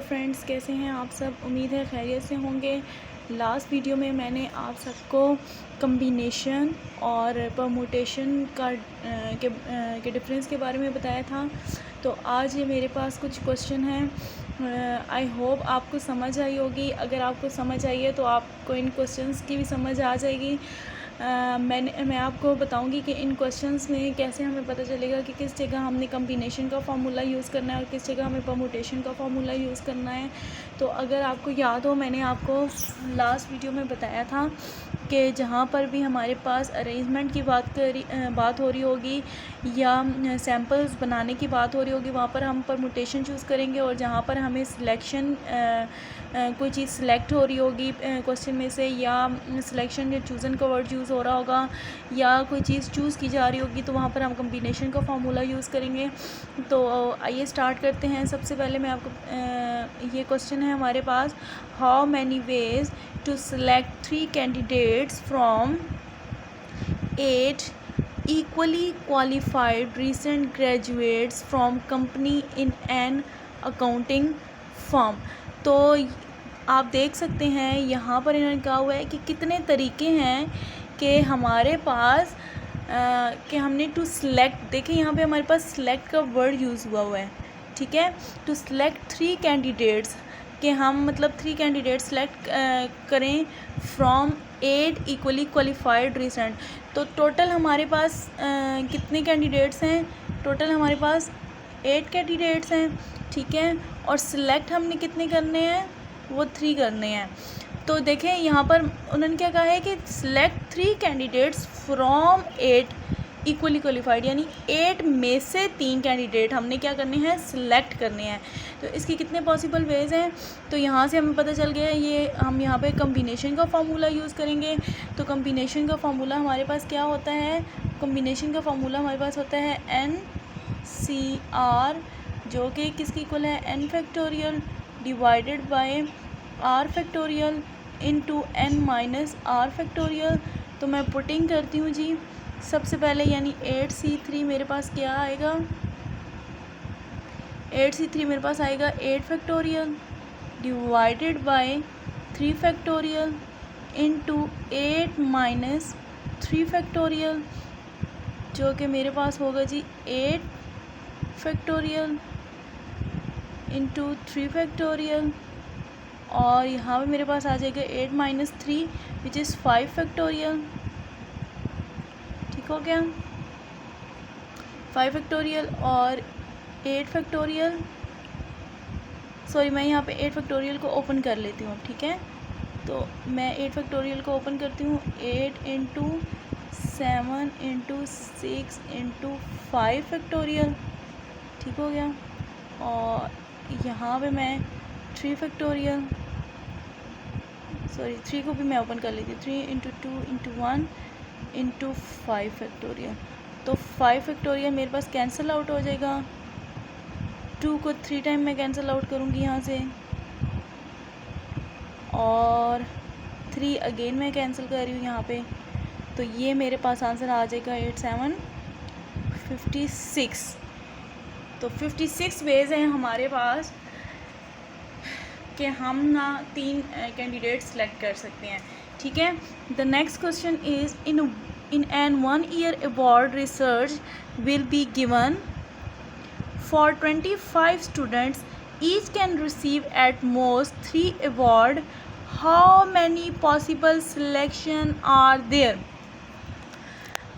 Friends, कैसे हैं आप सब। उम्मीद है खैरियत से होंगे। लास्ट वीडियो में मैंने आप सबको कम्बिनेशन और परमुटेशन के डिफरेंस के बारे में बताया था। तो आज ये मेरे पास कुछ क्वेश्चन हैं। आई होप आपको समझ आई होगी। अगर आपको समझ आई है तो आपको इन क्वेश्चंस की भी समझ आ जाएगी। मैं आपको बताऊंगी कि इन क्वेश्चंस में कैसे हमें पता चलेगा कि किस जगह हमने कम्बिनेशन का फार्मूला यूज़ करना है और किस जगह हमें परमुटेशन का फार्मूला यूज़ करना है। तो अगर आपको याद हो, मैंने आपको लास्ट वीडियो में बताया था कि जहाँ पर भी हमारे पास अरेंजमेंट की बात हो रही होगी या सैम्पल्स बनाने की बात हो रही होगी, वहाँ पर हम परमुटेशन चूज़ करेंगे। और जहाँ पर हमें सिलेक्शन कोई चीज़ सिलेक्ट हो रही होगी क्वेश्चन में से, या सिलेक्शन या चूज़न का वर्ड यूज़ हो रहा होगा, या कोई चीज़ चूज़ की जा रही होगी, तो वहाँ पर हम कम्बिनेशन का फार्मूला यूज़ करेंगे। तो आइए स्टार्ट करते हैं। सबसे पहले मैं आपको ये क्वेश्चन है हमारे पास, how many ways to select 3 candidates from 8 equally qualified recent graduates from company in an accounting firm। तो आप देख सकते हैं यहाँ पर इन्होंने कहा हुआ है कि कितने तरीके हैं कि हमारे पास कि हमने टू सेलेक्ट, देखें यहाँ पे हमारे पास सेलेक्ट का वर्ड यूज़ हुआ है, ठीक है। टू सेलेक्ट 3 कैंडिडेट्स, कि हम मतलब 3 कैंडिडेट सेलेक्ट करें फ्रॉम 8 इक्वली क्वालिफाइड रिसेंट। तो टोटल हमारे पास कितने कैंडिडेट्स हैं? टोटल हमारे पास 8 कैंडिडेट्स हैं, ठीक है। और सिलेक्ट हमने कितने करने हैं? वो 3 करने हैं। तो देखें यहाँ पर उन्होंने क्या कहा है कि select 3 candidates from 8 equally qualified, यानी 8 में से 3 कैंडिडेट हमने क्या करने हैं? सिलेक्ट करने हैं। तो इसके कितने पॉसिबल वेज़ हैं? तो यहाँ से हमें पता चल गया है, ये हम यहाँ पे कम्बिनेशन का फार्मूला यूज़ करेंगे। तो कम्बिनेशन का फार्मूला हमारे पास क्या होता है? कम्बिनेशन का फार्मूला हमारे पास होता है NCR, जो कि किसकी इक्वल है? n factorial divided by r factorial into n minus r factorial. तो मैं पुटिंग करती हूँ जी। सबसे पहले यानी 8C3 मेरे पास क्या आएगा? 8C3 मेरे पास आएगा 8 factorial divided by 3 factorial into 8 minus 3 factorial, जो कि मेरे पास होगा जी 8 फैक्टोरियल इंटू 3 फैक्टोरियल। और यहाँ पे मेरे पास आ जाएगा 8 माइनस 3 विच इज़ 5 फैक्टोरियल। ठीक हो गया? 5 फैक्टोरियल और 8 फैक्टोरियल, सॉरी मैं यहाँ पे 8 फैक्टोरियल को ओपन कर लेती हूँ, ठीक है। तो मैं 8 फैक्टोरियल को ओपन करती हूँ। 8 इंटू 7 इंटू 6 इंटू 5 फैक्टोरियल, ठीक हो गया। और यहाँ पे मैं 3 फैक्टोरियल, सॉरी 3 को भी मैं ओपन कर लेती हूँ। 3 इंटू 2 इंटू 1 इंटू 5 फैक्टोरियल। तो 5 फैक्टोरियल मेरे पास कैंसिल आउट हो जाएगा। 2 को 3 टाइम मैं कैंसिल आउट करूँगी यहाँ से, और 3 अगेन मैं कैंसिल कर रही हूँ यहाँ पे। तो ये मेरे पास आंसर आ जाएगा 8 7 56। तो 56 वेज़ हैं हमारे पास कि हम ना 3 कैंडिडेट सेलेक्ट कर सकते हैं, ठीक है। The next question is, in an 1-year award research will be given for 25 students, each can receive at most 3 award, how many possible selection are there?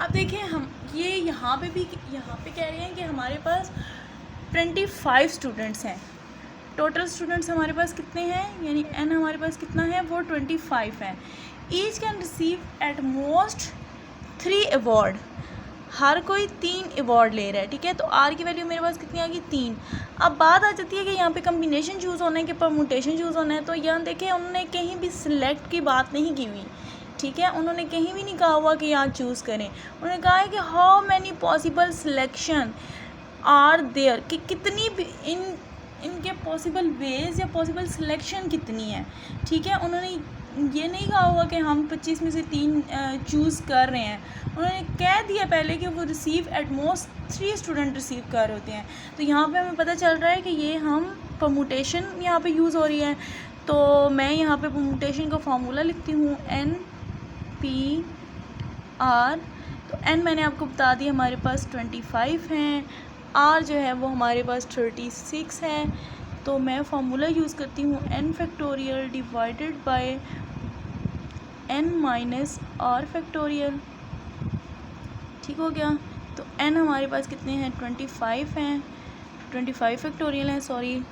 अब देखिए, हम ये यहाँ पे कह रहे हैं कि हमारे पास 25 स्टूडेंट्स हैं। टोटल स्टूडेंट्स हमारे पास कितने हैं? यानी n हमारे पास कितना है? वो 25 हैं। Each can receive at most 3 award, हर कोई 3 अवार्ड ले रहा है, ठीक है। तो r की वैल्यू मेरे पास कितनी आ गई? 3। अब बात आ जाती है कि यहाँ पे कम्बिनेशन चूज़ होना है कि परमुटेशन चूज़ होना है। तो यहाँ देखिए, उन्होंने कहीं भी सिलेक्ट की बात नहीं की हुई, ठीक है। उन्होंने कहीं भी नहीं कहा हुआ कि यहाँ चूज़ करें। उन्होंने कहा है कि how many possible selection are there, कि कितनी भी इनके पॉसिबल वेज या पॉसिबल सिलेक्शन कितनी है, ठीक है। उन्होंने ये नहीं कहा हुआ कि हम 25 में से 3 चूज़ कर रहे हैं। उन्होंने कह दिया पहले कि वो receive at most 3 student receive कर रहे होते हैं। तो यहाँ पे हमें पता चल रहा है कि ये हम परमुटेशन यहाँ पे यूज़ हो रही है, तो मैं यहाँ पे परमुटेशन का फार्मूला लिखती हूँ NPR। तो n मैंने आपको बता दिया हमारे पास 25 हैं, r जो है वो हमारे पास 36 है। तो मैं फार्मूला यूज़ करती हूँ n factorial divided by n minus r factorial. ठीक हो गया। तो n हमारे पास कितने हैं, 25 हैं, 25 फैक्टोरियल हैं सॉरी,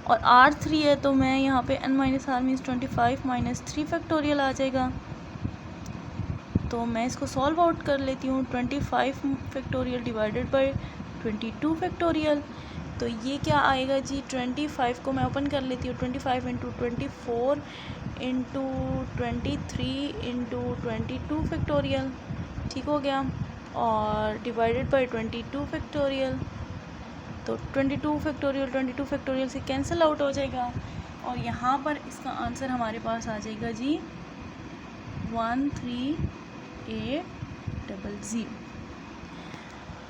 और r 3 है, तो मैं यहाँ पे n minus r means 25 minus 3 factorial आ जाएगा। तो मैं इसको सॉल्व आउट कर लेती हूँ, 25 फैक्टोरियल डिवाइडेड बाय 22 फैक्टोरियल। तो ये क्या आएगा जी, 25 को मैं ओपन कर लेती हूँ, 25 इंटू 24 इंटू 23 इंटू 22 फैक्टोरियल। ठीक हो गया। और डिवाइडेड बाय 22 फैक्टोरियल, तो 22 फैक्टोरियल से कैंसिल आउट हो जाएगा, और यहाँ पर इसका आंसर हमारे पास आ जाएगा जी 13800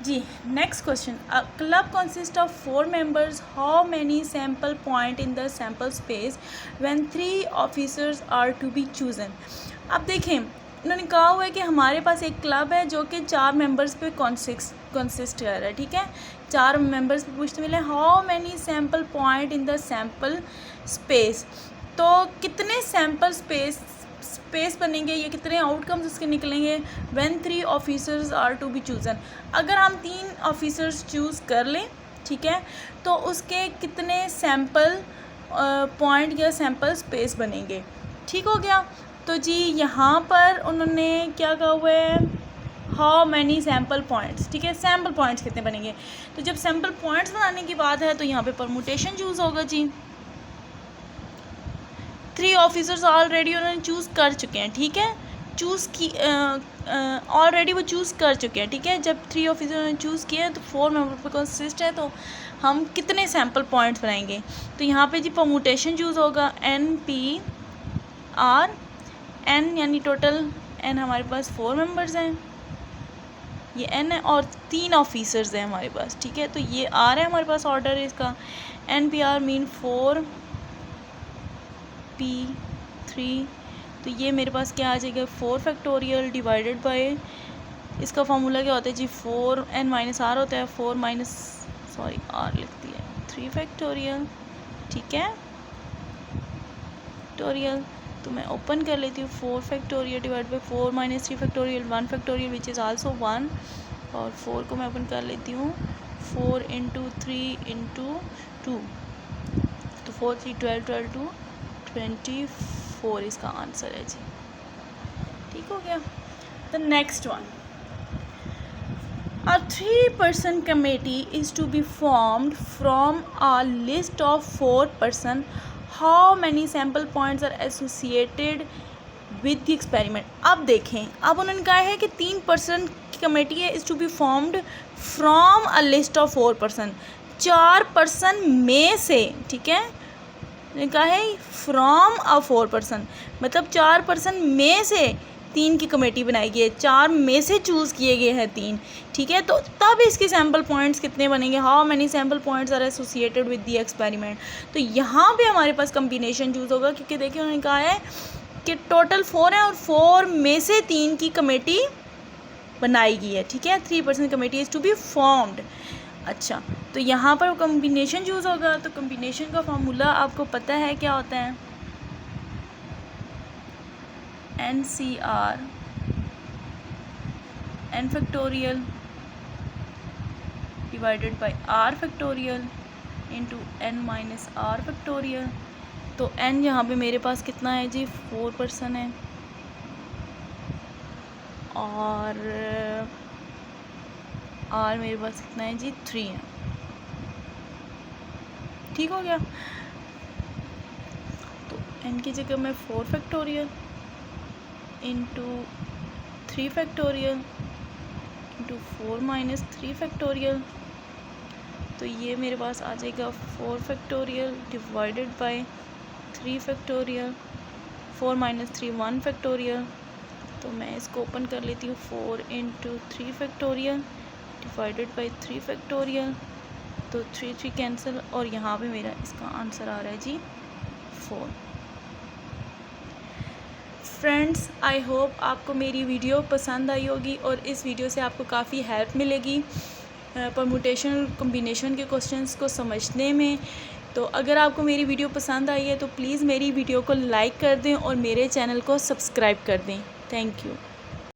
जी। Next question, a club consist of 4 members, how many sample point in the sample space when 3 officers are to be chosen. अब देखें, उन्होंने कहा हुआ है कि हमारे पास एक क्लब है जो कि 4 मेंबर्स पे कंसिस्ट कर रहा है। ठीक है, 4 मेंबर्स पे पूछते मिले how many sample point in the sample space, तो कितने सैम्पल स्पेस बनेंगे, ये कितने आउटकम्स उसके निकलेंगे when 3 officers are to be chosen. अगर हम 3 ऑफिसर्स चूज़ कर लें, ठीक है, तो उसके कितने सैम्पल पॉइंट या सैम्पल स्पेस बनेंगे। ठीक हो गया। तो जी यहाँ पर उन्होंने क्या कहा हुआ है, हाउ मैनी सैम्पल पॉइंट्स। ठीक है, सैम्पल पॉइंट्स कितने बनेंगे, तो जब सैम्पल पॉइंट्स बनाने की बात है तो यहाँ पे परमुटेशन चूज़ होगा जी। 3 ऑफिसर्स ऑलरेडी उन्होंने चूज़ कर चुके हैं। ठीक है, चूज़ की ऑलरेडी वो चूज़ कर चुके हैं। ठीक है, जब 3 ऑफिसर ने चूज़ किया है तो 4 मेंबर पर कंसिस्ट है, तो हम कितने सैम्पल पॉइंट्स बनाएंगे, तो यहाँ पे जी परमुटेशन चूज़ होगा NPR, n यानी टोटल n हमारे पास 4 मेंबर्स हैं, ये n है, और 3 ऑफिसर्स हैं हमारे पास। ठीक है, तो ये r है हमारे पास, ऑर्डर है इसका, NPR मीन 4P3, तो ये मेरे पास क्या आ जाएगा 4 फैक्टोरियल डिवाइडेड बाय, इसका फार्मूला क्या होता है जी, 4n माइनस r होता है, 4 माइनस सॉरी r लिखती है 3 फैक्टोरियल। ठीक है, फैक्टोरियल, तो मैं ओपन कर लेती हूँ, 4 factorial divide by 4 minus 3 factorial, 1 factorial which is also 1, और 4 को मैं ओपन कर लेती हूँ, 4 इंटू 3 इंटू 2, तो 4 3 12 12 2 24 इसका आंसर है जी। ठीक हो गया। The next one, a 3-person committee is to be formed from a list of 4 person. How many sample points are associated with the experiment? अब देखें, अब उन्होंने कहा है कि 3 पर्सन की कमेटी है, is to be formed from a list of 4 person, 4 person में से। ठीक है, कहा है फ्रॉम अ 4 पर्सन, मतलब 4 पर्सन में से 3 की कमेटी बनाई गई है, 4 में से चूज़ किए गए हैं 3। ठीक है, तो तब इसके सैम्पल पॉइंट्स कितने बनेंगे, how many sample points are associated with the experiment. तो यहाँ पे हमारे पास कम्बिनेशन चूज़ होगा, क्योंकि देखिए उन्होंने कहा है कि टोटल 4 है और 4 में से 3 की कमेटी बनाई गई है। ठीक है, 3 person committee is to be formed. अच्छा, तो यहाँ पर कम्बिनेशन चूज़ होगा, तो कम्बिनेशन का फार्मूला आपको पता है क्या होता है, NCR n factorial divided by r factorial into n minus r factorial. तो n यहाँ पे मेरे पास कितना है जी, 4 पर्सन है, और r मेरे पास कितना है जी, 3 है। ठीक हो गया। तो n की जगह मैं 4 factorial into 3 factorial into 4 minus 3 factorial, तो ये मेरे पास आ जाएगा 4 factorial divided by 3 factorial, 4 minus 3 1 factorial. तो मैं इसको ओपन कर लेती हूँ, 4 into 3 factorial divided by 3 factorial, तो 3 3 कैंसिल, और यहाँ पे मेरा इसका आंसर आ रहा है जी 4। फ्रेंड्स, आई होप आपको मेरी वीडियो पसंद आई होगी और इस वीडियो से आपको काफ़ी हेल्प मिलेगी परमुटेशन और कम्बिनेशन के क्वेश्चंस को समझने में। तो अगर आपको मेरी वीडियो पसंद आई है तो प्लीज़ मेरी वीडियो को लाइक कर दें और मेरे चैनल को सब्सक्राइब कर दें। Thank you.